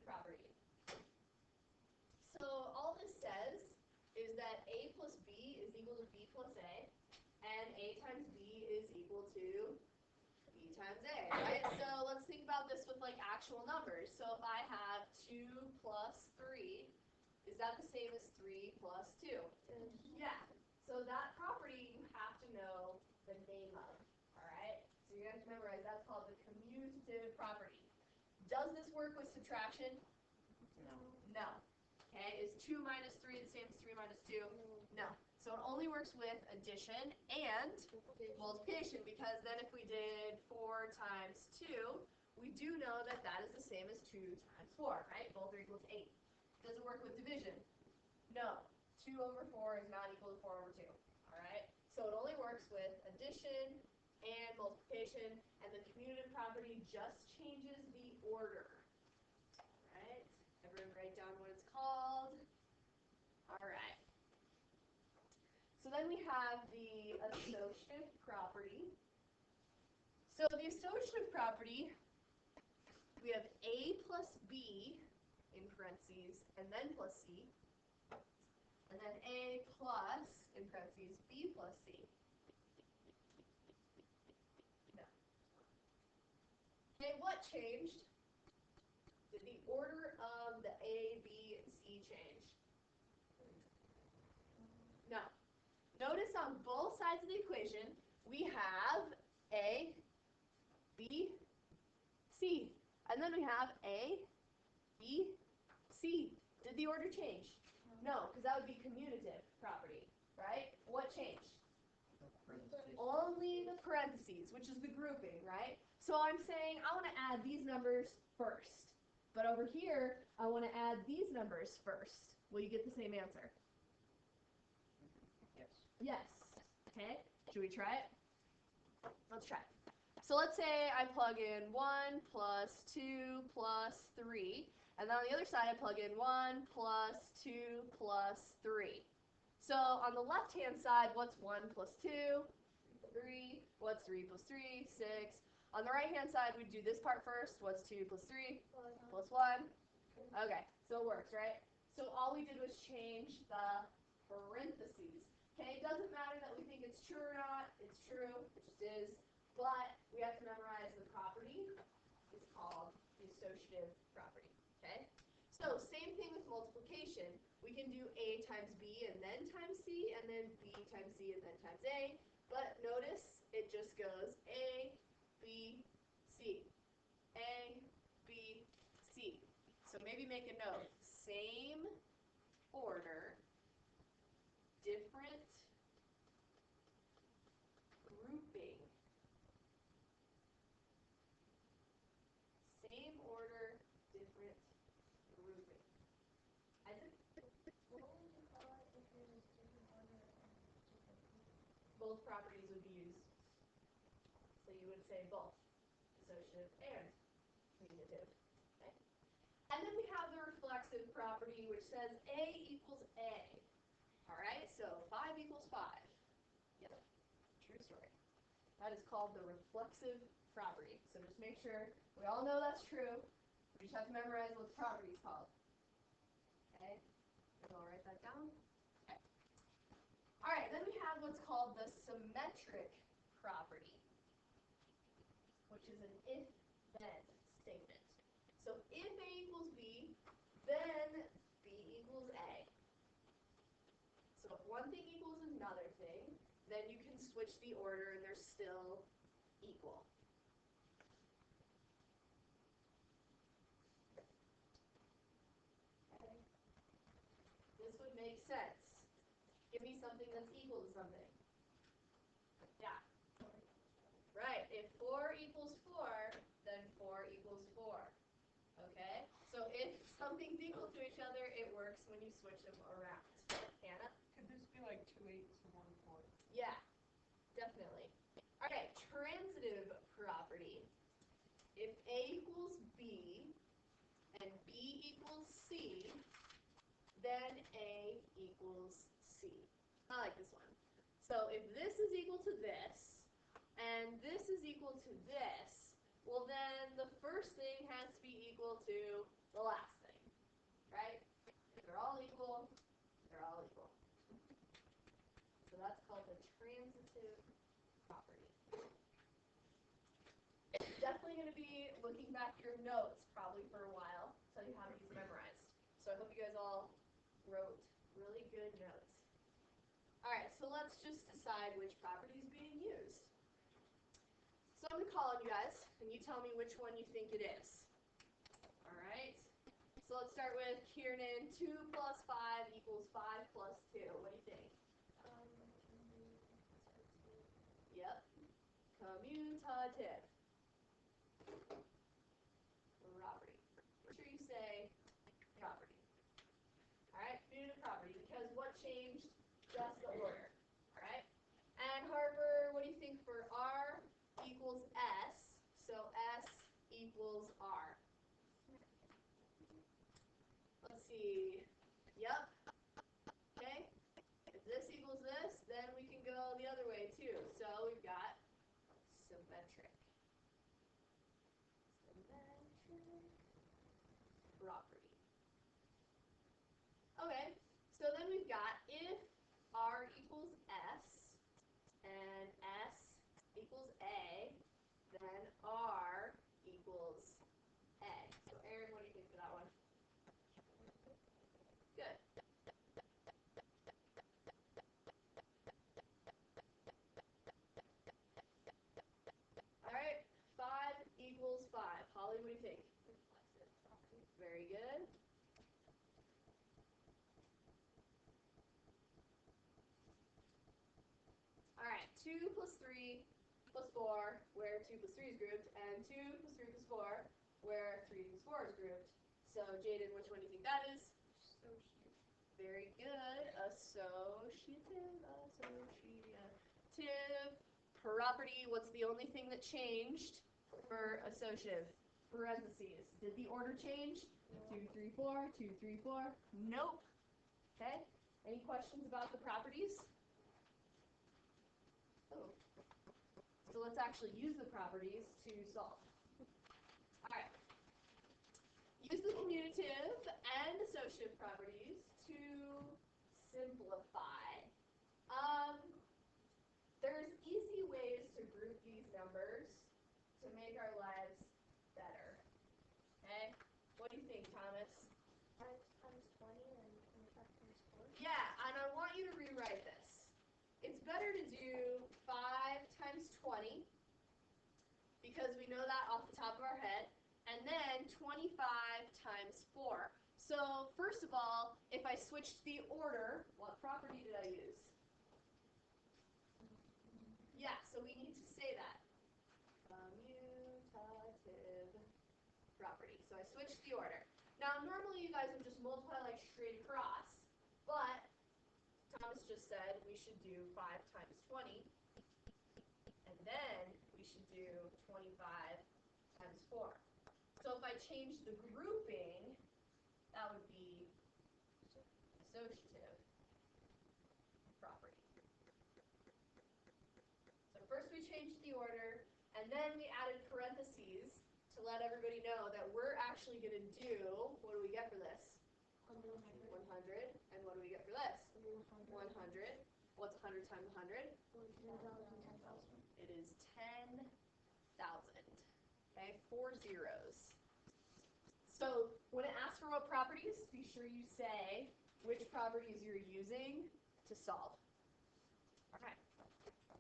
property. So all this says is that A plus B is equal to B plus A, and A times B is equal to B times A, right? So let's think about this with like actual numbers. So if I have 2 plus 3, is that the same as 3 plus 2? Yeah. So that property you have to know the name of, all right? So you have to memorize, that's called the commutative property. Does this work with subtraction? No. Okay, is 2 minus 3 the same as 3 minus 2? No. So it only works with addition and multiplication, because then if we did 4 times 2, we do know that that is the same as 2 times 4, right? Both are equal to 8. Does it work with division? No. 2 over 4 is not equal to 4 over 2, all right? So it only works with addition and multiplication, and the commutative property just changes the order. All right? Everyone write down what it's called. All right. So then we have the associative property. So the associative property, we have A plus B in parentheses, and then plus C, and then A plus, in parentheses, B plus C. No. Okay, what changed? Did the order of the A, B, and C change? No. Notice on both sides of the equation, we have A, B, C. And then we have A, B, C. Did the order change? No, because that would be commutative property, right? What changed? Only the parentheses, which is the grouping, right? So I'm saying I want to add these numbers first. But over here, I want to add these numbers first. Will you get the same answer? Yes. Yes. Okay. Should we try it? Let's try it. So let's say I plug in 1 plus 2 plus 3. And then on the other side, I plug in 1 plus 2 plus 3. So on the left-hand side, what's 1 plus 2? 3. What's 3 plus 3? 6. On the right-hand side, we do this part first. What's 2 plus 3? Plus 1. Okay, so it works, right? So all we did was change the parentheses. Okay, it doesn't matter that we think it's true or not. It's true. It just is. But we have to memorize the property. It's called the associative property. Okay? So same thing with multiplication. We can do A times B and then times C, and then B times C and then times A. But notice it just goes A, B, C. A, B, C. So maybe make a note. Same order, different grouping. Same order, different grouping. Isaac? Both properties would be used. So you would say both, associative and commutative. Okay? And then we have the reflexive property, which says A equals A. All right, so 5 equals 5. Yep, true story. That is called the reflexive property. So just make sure we all know that's true. We just have to memorize what the property is called. Okay, so I'll write that down. Okay. All right, then we have what's called the symmetric property, which is an if-then statement. So if A equals B, then B equals A. So if one thing equals another thing, then you can switch the order and they're still equal. Okay. This would make sense. Give me something that's equal to something. Yeah. Right. If 4 equals 4, then 4 equals 4. Okay? So if something's equal to each other, it works when you switch them around. Hannah? Could this be like 2 8s and 1 4? Yeah, definitely. All right, transitive property. If A equals B and B equals C, then A equals C. I like this one. So if this is equal to this, and this is equal to this, well then the first thing has to be equal to the last thing. transitive property. Definitely going to be looking back at your notes probably for a while until you have these memorized. So I hope you guys all wrote really good notes. All right, so let's just decide which property is being used. So I'm going to call on you guys, and you tell me which one you think it is. All right, so let's start with Kiernan. 2 plus 5 equals 5 plus 2. What do you think? Yep, commutative property. Make sure you say property. All right, commutative property, because what changed? Just the order. All right, and Harper, what do you think for R equals S? So S equals R. Let's see. Yep. Okay. If this equals this, then we can go the other way too. So we've got symmetric. Symmetric property. Okay. So then we've got if R equals S and S equals A, then R equals A. So Aaron, what do you think for that one? Good. All right, 5 equals 5. Holly, what do you think? Very good. All right, 2 plus 3 plus 4, where 2 plus 3 is grouped, and 2 plus 3 plus 4, where 3 plus 4 is grouped. So, Jaden, which one do you think that is? Associative. Very good. Associative property. What's the only thing that changed for associative? Parentheses. Did the order change? 2, 3, 4, 2, 3, 4. Nope. Okay. Any questions about the properties? Oh. So let's actually use the properties to solve. All right. Use the commutative and associative properties to simplify. There's easy ways to group these numbers to make our lives better. Okay? What do you think, Thomas? 5 times 20 and 25 times 4? Yeah, and I want you to rewrite this. It's better to do 5 times 20, because we know that off the top of our head, and then 25 times 4. So, first of all, if I switched the order, what property did I use? Yeah, so we need to say that. Commutative property. So I switched the order. Now, normally you guys would just multiply like straight across, but Thomas just said we should do 5 times 20, and then we should do 25 times 4. So if I change the grouping, that would be associative property. So first we changed the order, and then we added parentheses to let everybody know that we're actually going to do, what do we get for this? 100. And what do we get for this? 100. What's 100 times 100? 10,000. It is 10,000. Okay, 4 zeros. So when it asks for what properties, be sure you say which properties you're using to solve. All right.